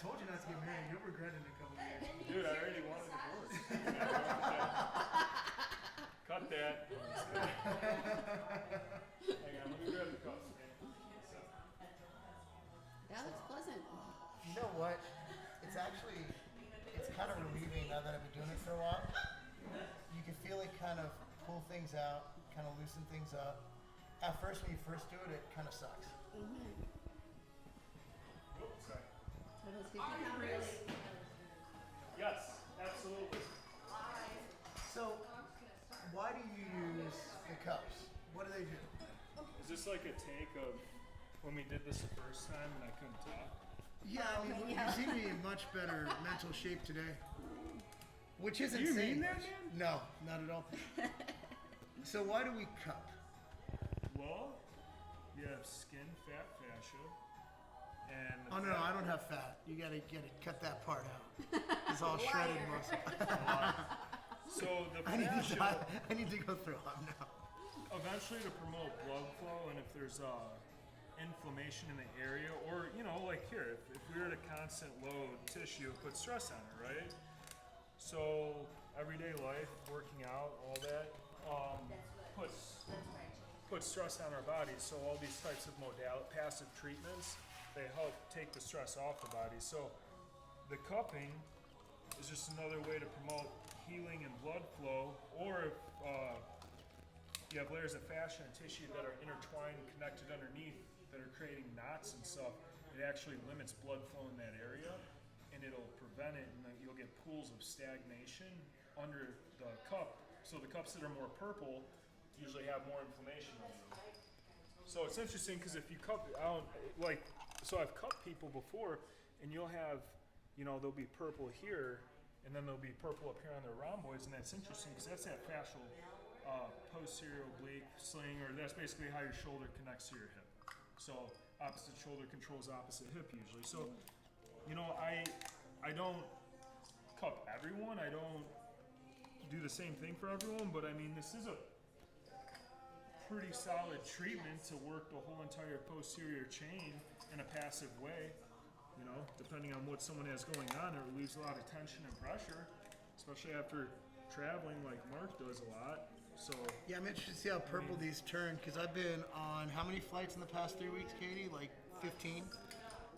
told you not to get married. You'll regret it in a couple of years. Dude, I already want a divorce. Cut that. Hang on, let me grab the cups. That looks pleasant. You know what? It's kind of relieving now that I've been doing it for a while. You can feel it kind of pull things out, kind of loosen things up. At first, when you first do it, it kind of sucks. Mm-hmm. Oops, sorry. So those 50 pounders. Yes, absolutely. So, why do you use the cups? What do they do? Is this like a take of when we did this the first time and I couldn't talk? Yeah, I mean, Yeah. you seem to be in much better mental shape today. Which isn't Do you saying mean that, much. man? No, not at all. So why do we cup? Well, you have skin, fat, fascia, and Oh no, I don't have fat. You gotta cut that part out. It's all shredded muscle. so the I fascia need to go through them now. eventually to promote blood flow, and if there's inflammation in the area, or like here, if we were at a constant load tissue, it puts stress on it, right? So everyday life, working out, all that puts stress on our bodies. So all these types of passive treatments, they help take the stress off the body. So the cupping is just another way to promote healing and blood flow. Or if you have layers of fascia and tissue that are intertwined and connected underneath that are creating knots and stuff, it actually limits blood flow in that area, and it'll prevent it, and then you'll get pools of stagnation under the cup. So the cups that are more purple usually have more inflammation on them. So it's interesting because if you cup, so I've cupped people before, and you'll have, there'll be purple here, and then there'll be purple up here on their rhomboids, and that's interesting because that's that fascial posterior oblique sling, or that's basically how your shoulder connects to your hip. So opposite shoulder controls opposite hip usually. So, I don't cup everyone. I don't do the same thing for everyone, but I mean, this is a pretty solid treatment to work the whole entire posterior chain in a passive way. Depending on what someone has going on, it relieves a lot of tension and pressure, especially after traveling like Marc does a lot. So Yeah, I'm interested to see how purple these turn because I've been on how many flights in the past 3 weeks, Katie? Like 15?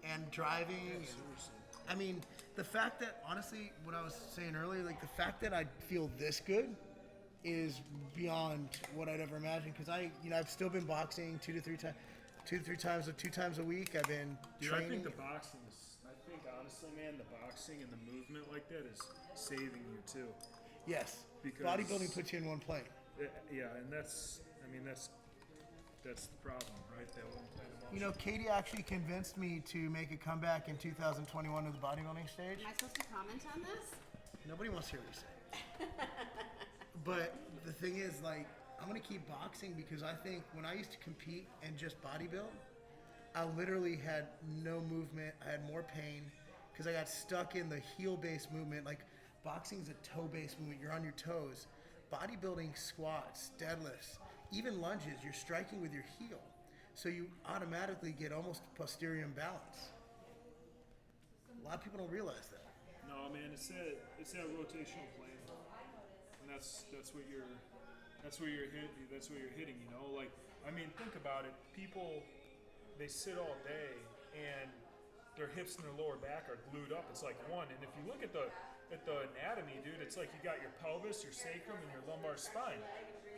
And driving. And, seriously. I mean, the fact that, honestly, what I was saying earlier, like the fact that I feel this good is beyond what I'd ever imagined because I've still been boxing 2 to 3 times or 2 times a week. I've been training. I think the boxing is, honestly, man, the boxing and the movement like that is saving you too. Yes. Because Bodybuilding puts you in one plane. Yeah, and that's the problem, right? That one plane of Katie actually convinced me to make a comeback in 2021 to the bodybuilding stage. Am I supposed to comment on this? Nobody wants to hear what you say. But the thing is, I'm going to keep boxing because I think when I used to compete and just bodybuild, I literally had no movement. I had more pain because I got stuck in the heel-based movement. Like, boxing is a toe-based movement. You're on your toes. Bodybuilding, squats, deadlifts, even lunges, you're striking with your heel. So you automatically get almost posterior imbalance. A lot of people don't realize that. No, man, it's that rotational plane, and that's what you're hitting. Think about it. People, they sit all day and their hips and their lower back are glued up. It's like one. And if you look at the anatomy, dude, it's like you got your pelvis, your sacrum, and your lumbar spine.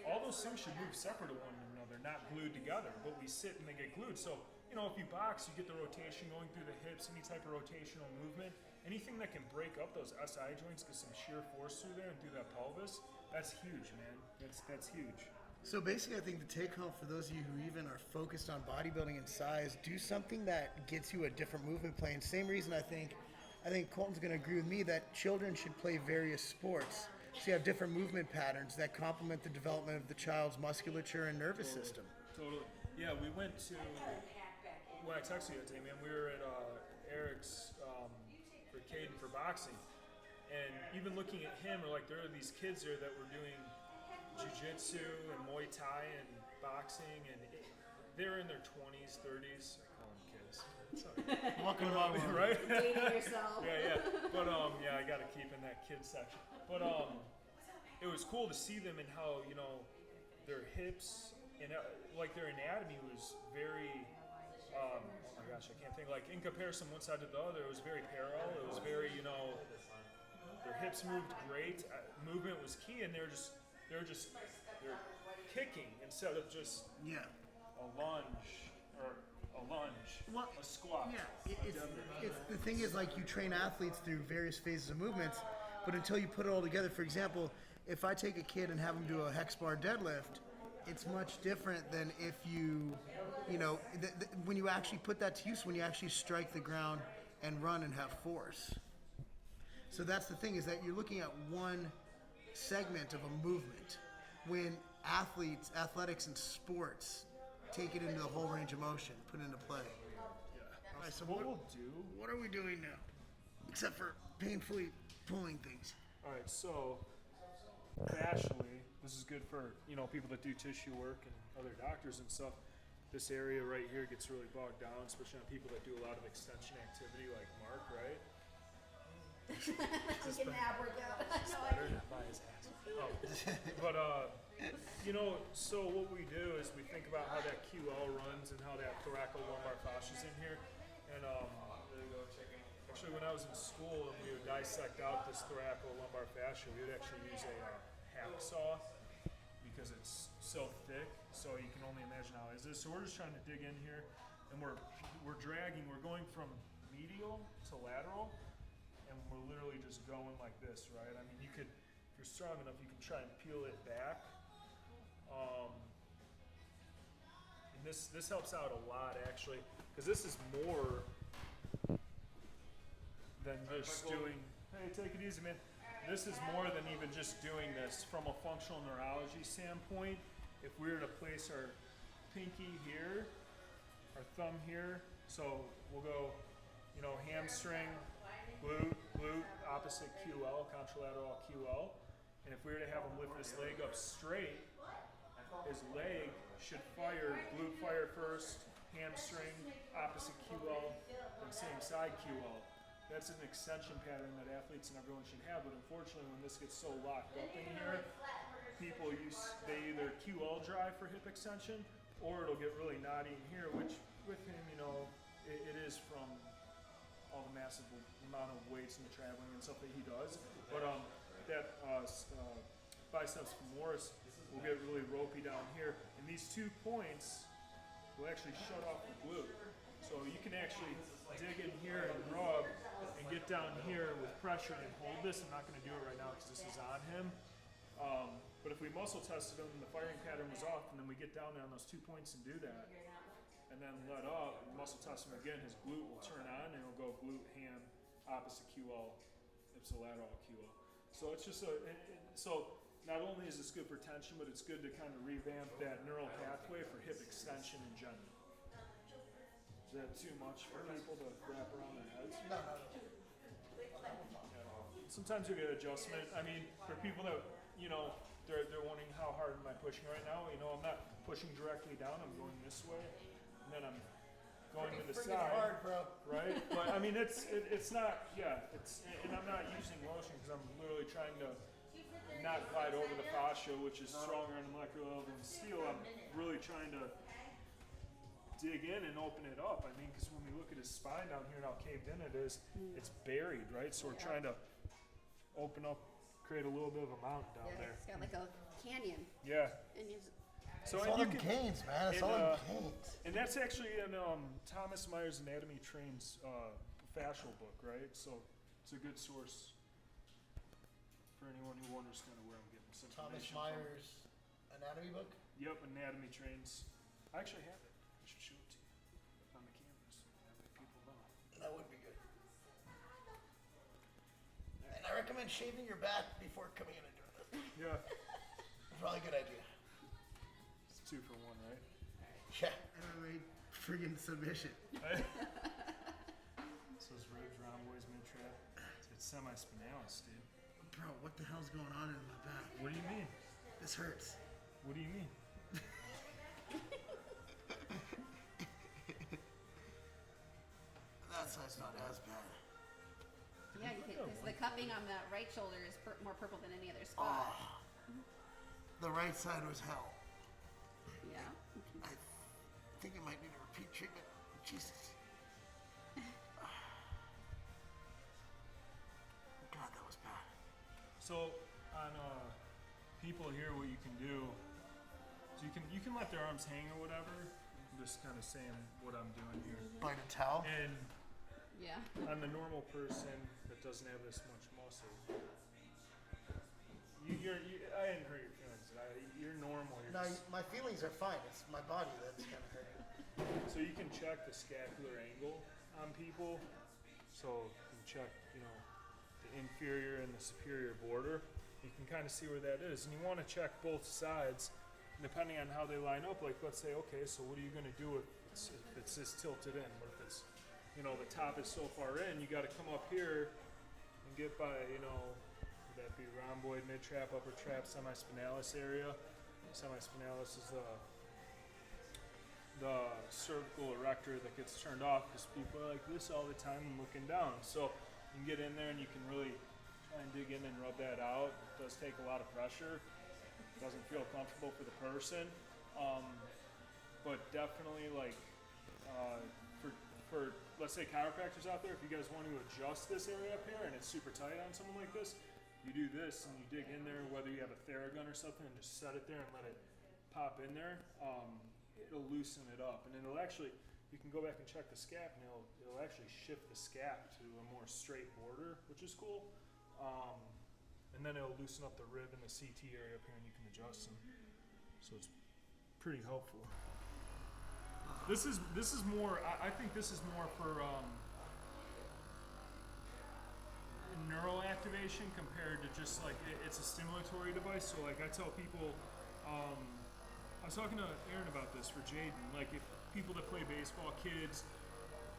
All those things should move separate to one another, not glued together. But we sit and they get glued. So, if you box, you get the rotation going through the hips, any type of rotational movement. Anything that can break up those SI joints, get some shear force through there and through that pelvis, that's huge, man. That's huge. So basically, I think the take home for those of you who even are focused on bodybuilding and size, do something that gets you a different movement plane. Same reason I think Colton's going to agree with me that children should play various sports. So you have different movement patterns that complement the development of the child's musculature and nervous system. Totally. Yeah, we went to, when I texted you that day, man, we were at Eric's for Caden for boxing. And even looking at him, there are these kids there that were doing jiu-jitsu and Muay Thai and boxing, and they're in their 20s, 30s. I call them kids. Welcome to my world. right? Dating yourself. Yeah. But I got to keep in that kid section. But it was cool to see them and how their hips and like their anatomy was very. Oh my gosh, I can't think. Like in comparison, one side to the other, it was very parallel. It was very their hips moved great. Movement was key, and they're kicking instead of just a lunge or a squat. Yeah, it's the thing is, like, you train athletes through various phases of movements, but until you put it all together, for example, if I take a kid and have him do a hex bar deadlift, it's much different than if when you actually put that to use, when you actually strike the ground and run and have force. So that's the thing, is that you're looking at one segment of a movement. When athletics and sports take it into the whole range of motion, put it into play. All right, so What we'll do. what are we doing now? Except for painfully pulling things. All right, so fascially, this is good for people that do tissue work and other doctors and stuff. This area right here gets really bogged down, especially on people that do a lot of extension activity, like Marc, right? Like an ab workout. Better than by his ass. Oh. But so what we do is we think about how that QL runs and how that thoracolumbar fascia is in here. And actually, when I was in school and we would dissect out this thoracolumbar fascia, we would actually use a hacksaw because it's so thick. So you can only imagine how it is. So we're just trying to dig in here, and we're dragging. We're going from medial to lateral. And we're literally just going like this, right? I mean, if you're strong enough, you can try and peel it back. And this helps out a lot, actually, because this is more than just doing, hey, take it easy, man. This is more than even just doing this from a functional neurology standpoint. If we were to place our pinky here, our thumb here, so we'll go, hamstring, glute, opposite QL, contralateral QL. And if we were to have him lift this leg up straight, his leg should fire, glute fire first, hamstring, opposite QL, and same side QL. That's an extension pattern that athletes and everyone should have, but unfortunately when this gets so locked up in here, they either QL drive for hip extension, or it'll get really knotty in here, which with him, it is from all the massive amount of weights and the traveling and stuff that he does. But that biceps femoris will get really ropey down here, and these 2 points will actually shut off the glute. So you can actually dig in here and rub and get down here with pressure and hold this. I'm not going to do it right now because this is on him. But if we muscle tested him and the firing pattern was off, and then we get down there on those 2 points and do that, and then let up and muscle test him again, his glute will turn on and it'll go glute, ham, opposite QL, ipsilateral QL. So it's just so not only is this good for tension, but it's good to kind of revamp that neural pathway for hip extension in general. Is that too much for people to wrap around their heads? No. Sometimes you get adjustment. I mean, for people that, they're wondering how hard am I pushing right now? I'm not pushing directly down, I'm going this way. And then I'm going to the side. Hard, bro. Right? But I mean, it's not, and I'm not using lotion because I'm literally trying to not glide over the fascia, which is stronger on the molecular level than steel. I'm really trying to dig in and open it up. I mean, because when we look at his spine down here and how caved in it is, it's buried, right? So we're trying to open up, create a little bit of a mountain down there. It's got like a canyon. Yeah. And So It's all them gains, man. It's all them gains. and that's actually in Thomas Myers Anatomy Train's fascial book, right? So it's a good source for anyone who wonders kind of where I'm getting this Thomas information Myers anatomy book? from. Yep, Anatomy Trains. I actually have it. I should show it to you on the cameras. That way people know. That would be good. And I recommend shaving your back before coming in and doing this. Yeah. Probably a good idea. It's 2 for 1, right? Yeah. MMA friggin' submission. So it's ribs, round boys, mid trap. It's semi-spinalis, dude. Bro, what the hell's going on in my back? What do you mean? This hurts. What do you mean? cupping on the right shoulder is more purple than any other spot. The right side was hell. Yeah. I think I might need a repeat treatment. Jesus. God, that was bad. So on people here, what you can do is you can let their arms hang or whatever. I'm just kind of saying what I'm doing here. Bite a towel? And Yeah. on the normal person that doesn't have this much muscle, I didn't hurt your feelings. You're normal. No, my feelings are fine. It's my body that's kind of hurting. So you can check the scapular angle on people. So you can check, the inferior and the superior border. You can kind of see where that is. And you want to check both sides, depending on how they line up. Like, let's say, okay, so what are you going to do if it's this tilted in? What if it's, the top is so far in, you got to come up here and get by, would that be rhomboid, mid-trap, upper trap, semispinalis area. Semispinalis is the cervical erector that gets turned off because people are like this all the time and looking down. So you can get in there and you can really try and dig in and rub that out. It does take a lot of pressure. It doesn't feel comfortable for the person. But definitely for let's say chiropractors out there, if you guys want to adjust this area up here and it's super tight on someone like this, you do this and you dig in there, whether you have a Theragun or something, and just set it there and let it pop in there. It'll loosen it up, and it'll actually, you can go back and check the scap, and it'll actually shift the scap to a more straight border, which is cool. And then it'll loosen up the rib and the CT area up here, and you can adjust them. So it's pretty helpful. This is more. I think this is more for neural activation compared to just like it's a stimulatory device. So like I tell people, I was talking to Aaron about this for Jaden. Like if people that play baseball, kids,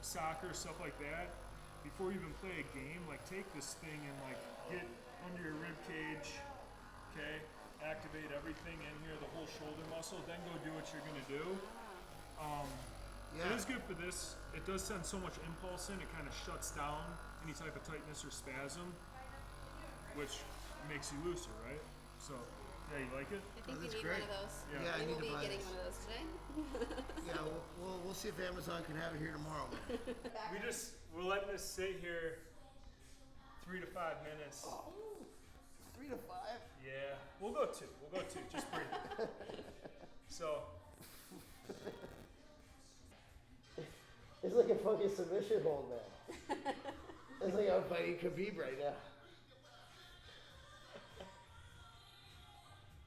soccer, stuff like that, before you even play a game, like take this thing and like get under your rib cage, okay? Activate everything in here, the whole shoulder muscle. Then go do what you're gonna do. It is good for this. It does send so much impulse in, it kind of shuts down any type of tightness or spasm, which makes you looser, right? So, yeah, you like it? I think that's we need great. one of those. Yeah. I We need will to be buy getting this. one of those today. Yeah, we'll see if Amazon can have it here tomorrow. We're letting this sit here 3 to 5 minutes. Oh, 3 to 5? Yeah, we'll go 2. Just breathe. So, It's like a fucking submission hold, man. It's like I'm fighting Khabib right now.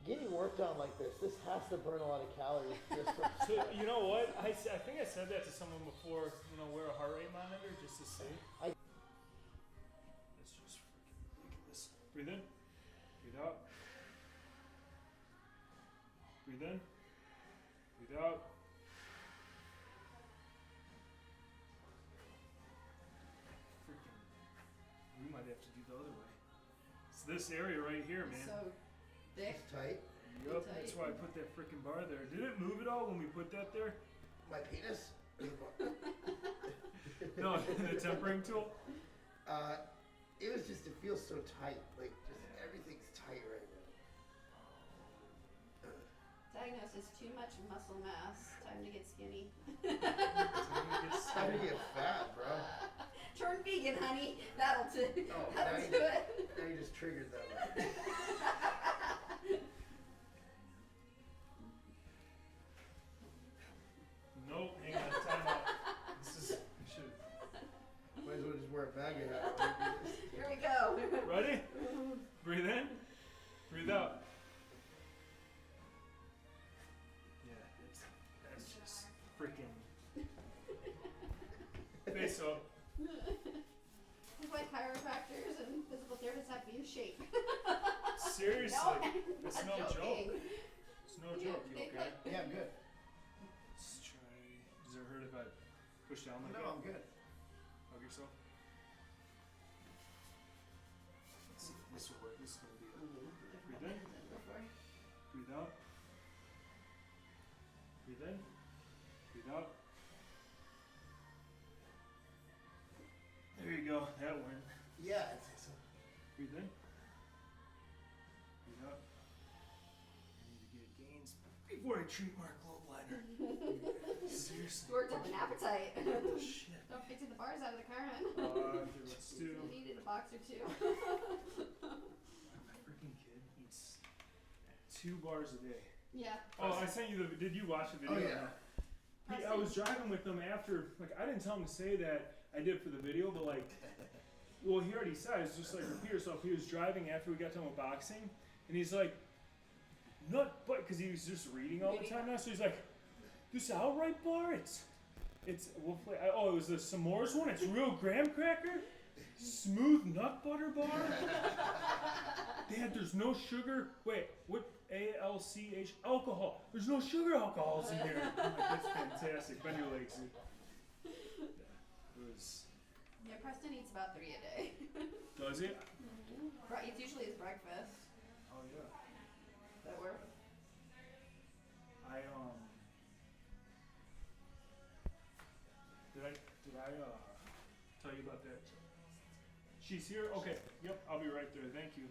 Getting worked on like this has to burn a lot of calories. Just for so you know what? I think I said that to someone before. Wear a heart rate monitor just to see. I- Let's just freaking look at this. Breathe in. Breathe out. Breathe in. Breathe out. We might have to do the other way. It's this area right here, man. So thick. It's tight. Yup, that's why I put that freaking bar there. Did it move at all when we put that there? My penis? No, the tempering tool? It was just, it feels so tight. Like, just everything's tight right now. Diagnosis: too much muscle mass. Time to get skinny. It's time to get fat, bro. Turn vegan, honey. That'll do. Oh, That'll now do it. Now you just triggered that one. Nope, hang on, time out. This is, Might as well just wear a bag of hat. Here we go. ready? Breathe in, breathe out. Yeah, that's just freaking. Face up. That's why chiropractors and physical therapists have to be in shape. Seriously, No, it's I'm no not joke. joking. It's no joke, you okay? Yeah, I'm good. Let's try, does it hurt if I push down like No, that? I'm good. Hug yourself. Let's see if this will work. This is gonna be it. Breathe in. Breathe out. Breathe in. Breathe out. There you go. That went. Yeah, it's Breathe in. Breathe out. I need to get gains before I treat Marc Lobliner. Seriously. Worked up an appetite. Shit. Don't fix the bars out of the car, hun. Okay, let's do. You needed a box or two. My freaking kid eats 2 bars a day. Yeah. Oh, I sent you the. Did you watch the video? Oh yeah. I was driving with them after. Like, I didn't tell him to say that I did for the video, but like, well, he already said it's just like repeat yourself. He was driving after we got done with boxing, and he's like, nut butt, because he was just reading all the time now. So he's like, this outright bar, it's we'll play. Oh, it was the s'mores one. It's real graham cracker, smooth nut butter bar. Dad, there's no sugar. Wait, what? ALCH alcohol. There's no sugar alcohols in here. I'm like, that's fantastic. Bend your legs. Yeah, it was. Yeah, Preston eats about 3 a day. Does it? It's usually his breakfast. Oh yeah. That work? Did I tell you about that? She's here? Okay. Yep, I'll be right there. Thank you.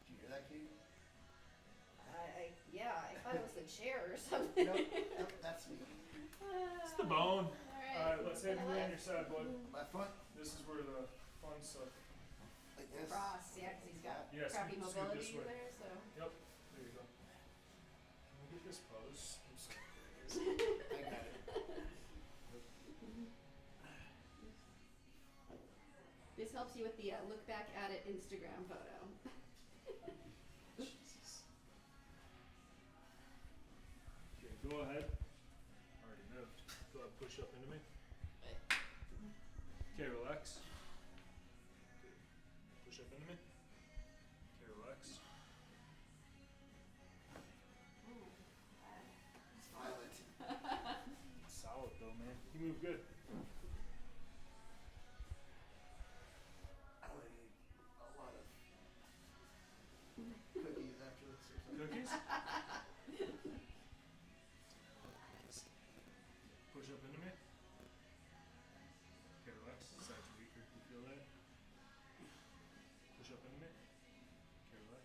Did you hear that, Katie? I thought it was the chair or something. Nope, that's me. It's the bone. Alright. Alright, let's have you on your side, bud. Left foot, This is where the fun stuff. like this. Cross, yeah, because he's got Yeah, crappy scoot mobility this way. there, so. Yep. There you go. Can we get this pose? I'm just I got it. This helps you with the look back at it Instagram photo. Jesus. Okay, go ahead. Already moved. Go ahead, push up into me. Okay, relax. Good. Push up into me. Okay, relax. It's violent. Solid though, man. You move good. I would eat a lot of cookies after this or something. Cookies? Push up into me. Okay, relax. Side's weaker. You feel that? Push up into me. Okay, relax.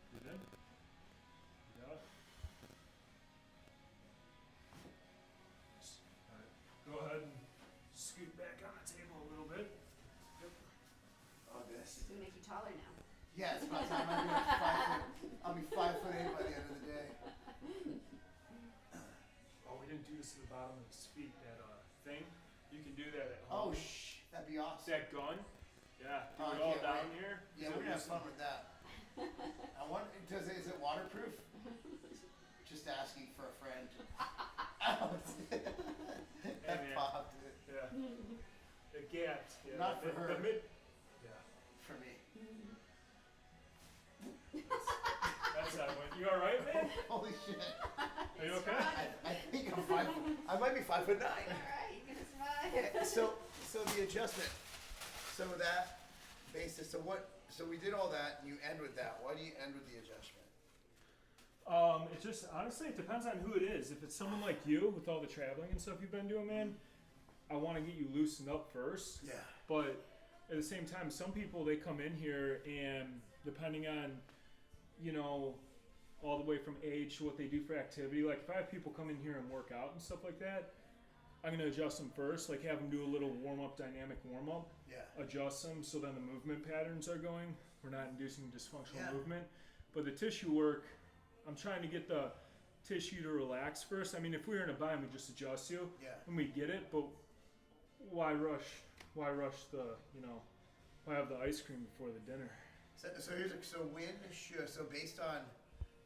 Breathe in. Breathe out. Alright. Go ahead and scoot back on the table a little bit. Yep. Oh, this. It's gonna make you taller now. Yeah, it's about time. I'll be 5'8" by the end of the day. Oh, we didn't do this to the bottom of his feet. That thing. You can do that at home. Oh, that'd be awesome. That gun. Yeah. Do Oh, I it all can't down wait. here. Yeah, we're gonna have fun with that. I wonder, is it waterproof? Just asking for a friend. Ouch. That man. popped it Yeah. The gaps. Yeah. Not for her. The mid. Yeah. for me. That's that one. You all right, man? Holy shit. Are you okay? I think I'm 5 foot. I might be 5'9". Alright, you're gonna survive. Yeah, so the adjustment. So that basis. So we did all that, and you end with that. Why do you end with the adjustment? It just honestly it depends on who it is. If it's someone like you with all the traveling and stuff you've been doing, man, I want to get you loosened up first. Yeah. But at the same time, some people they come in here and depending on, you know, all the way from age to what they do for activity. Like if I have people come in here and work out and stuff like that, I'm gonna adjust them first. Like have them do a little warm up, dynamic warm up. Yeah. Adjust them so then the movement patterns are going. We're not inducing dysfunctional Yeah. movement. But the tissue work, I'm trying to get the tissue to relax first. I mean, if we were in a bind, we just adjust you Yeah. and we get it. But why rush? Why rush the? You know, why have the ice cream before the dinner? So based on,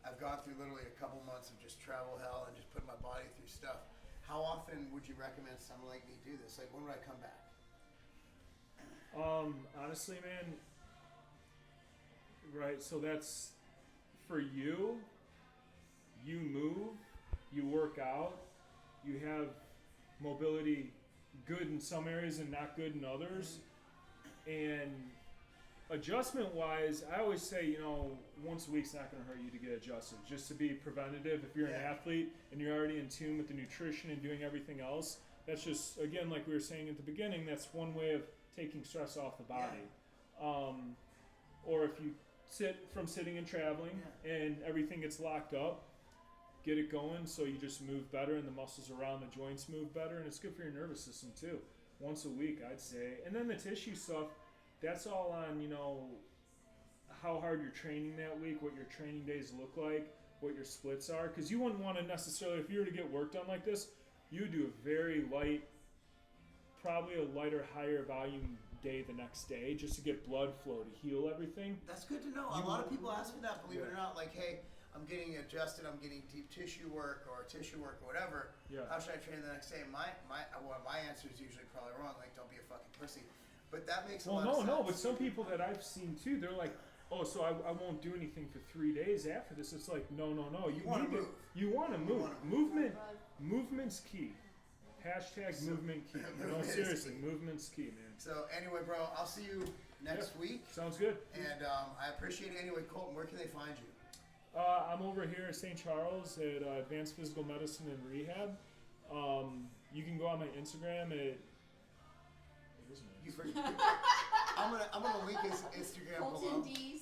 I've gone through literally a couple months of just travel hell and just putting my body through stuff. How often would you recommend someone like me do this? Like when would I come back? Honestly, man. Right. So that's for you. You move. You work out. You have mobility good in some areas and not good in others. And Adjustment wise, I always say, you know, once a week's not going to hurt you to get adjusted. Just to be preventative. If you're an athlete and you're already in tune with the nutrition and doing everything else, that's just, again, like we were saying at the beginning, that's one way of taking stress off the body. Or if you from sitting and traveling and everything gets locked up, get it going so you just move better and the muscles around the joints move better, and it's good for your nervous system too. Once a week, I'd say. And then the tissue stuff, that's all on, you know, how hard you're training that week, what your training days look like, what your splits are. Because you wouldn't want to necessarily, if you were to get work done like this, you would do a very light, probably a lighter, higher volume day the next day just to get blood flow to heal everything. That's good to know. A lot of people ask me that, believe it or not, like, hey, I'm getting adjusted, I'm getting deep tissue work or whatever. Yeah. How should I train the next day? My answer is usually probably wrong, like, don't be a fucking pussy. But that makes a lot of sense. No, but some people that I've seen too, they're like, oh, so I won't do anything for 3 days after this. It's like, no. You want to move. You want to move. Movement's key. Hashtag movement key. No, seriously, movement's key, man. So anyway, bro, I'll see you next week. Sounds good. And I appreciate it. Anyway, Colton, where can they find you? I'm over here at St. Charles at Advanced Physical Medicine and Rehab. You can go on my Instagram at. I'm gonna link his Instagram Colton below. D.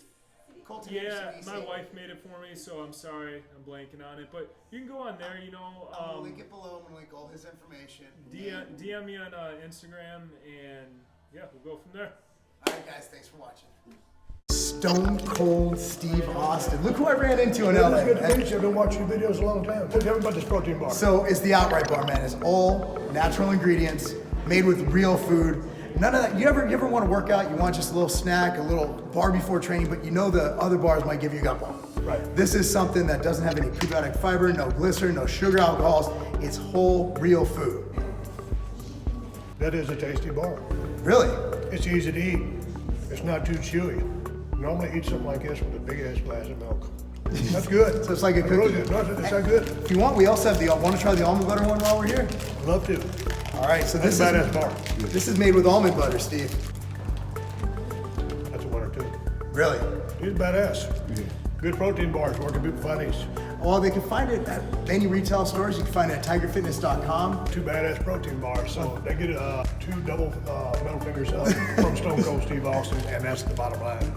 Colton Yeah, Anderson, my wife made it for me, so I'm sorry, I'm blanking on it. But you can go on there, you know. I'm gonna link it below. I'm gonna link all his information. DM me on Instagram, and yeah, we'll go from there. All right, guys, thanks for watching. Stone Cold Steve Austin. Look who I ran into in LA. Good to meet you. I've been watching your videos a long time. Tell me about this protein bar. So it's the Outright Bar, man. It's all natural ingredients, made with real food. None of that. You ever want to work out? You want just a little snack, a little bar before training, but you know the other bars might give you a gut bump. Right. This is something that doesn't have any prebiotic fiber, no glycerin, no sugar alcohols. It's whole, real food. That is a tasty bar. Really? It's easy to eat. It's not too chewy. Normally eat something like this with a big ass glass of milk. That's good. So it's like a That's cookie. really good. No, it's not good. If you want, we also have want to try the almond butter one while we're here? Love to. All right, so That's this a is badass bar. This is made with almond butter, Steve. That's a winner too. Really? He's badass. Good protein bars. Where can people find these? Well, they can find it at many retail stores. You can find it at tigerfitness.com. 2 badass protein bars. So they get 2 double middle fingers up from Stone Cold Steve Austin, and that's the bottom line.